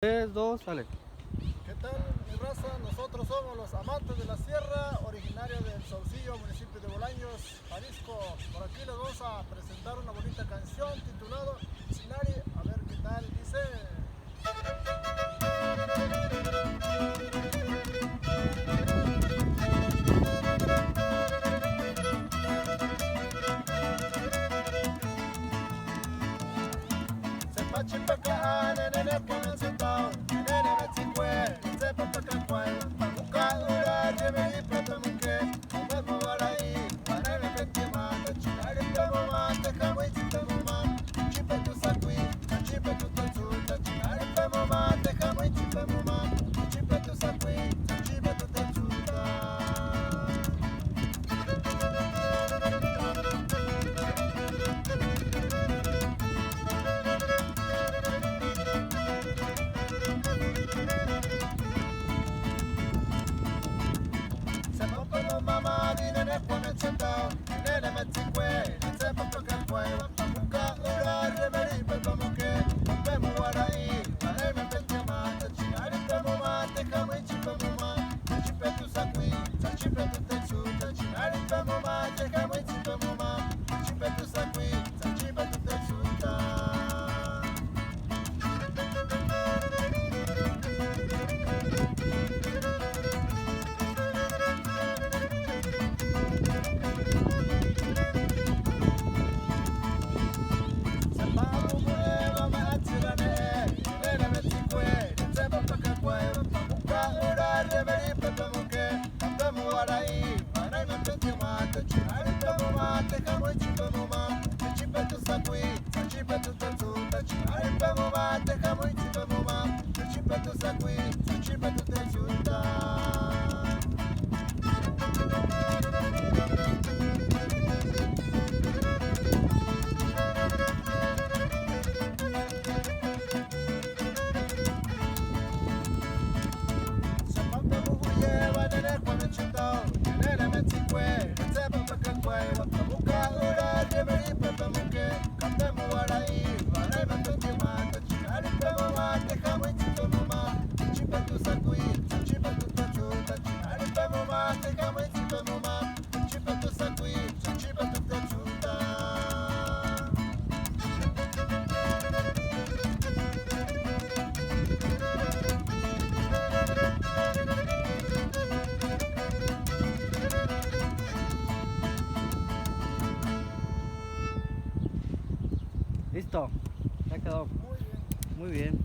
3, 2, sale. ¿Qué tal, mi raza? Nosotros somos los amantes de la sierra, originarios del Saucillo, municipio de Bolaños, Jalisco. Por aquí les vamos a presentar una bonita canción titulada Chinari. A ver qué tal dice. Sepa chipaka, nene ponen sentado, nene metzikwe, sepa pakakwai, pamuka ura, reveri platamuke, pemo varai, vanele petima, chinari pemo mate, kamui chipemo mam, chipe tu sakui, chipe tu tetsuta, chinari pemo mate, kamui chipemo mam, chipe tu sakui, chipe tu tetsuta. Mama, nene ponen sentado, nene metzikwe, sepa pakakwai, pamuka ura, reveri platamuke, pemo varai, vanele petima, chinari pemo mate, kamui chipemo mam, chipe tu sakui, chipe tu tetsuta, chinari pemo mate, kamui chipemo mam, chipe tu sakui, chipe tu tetsuta. Listo, ya quedó. Muy bien. Muy bien.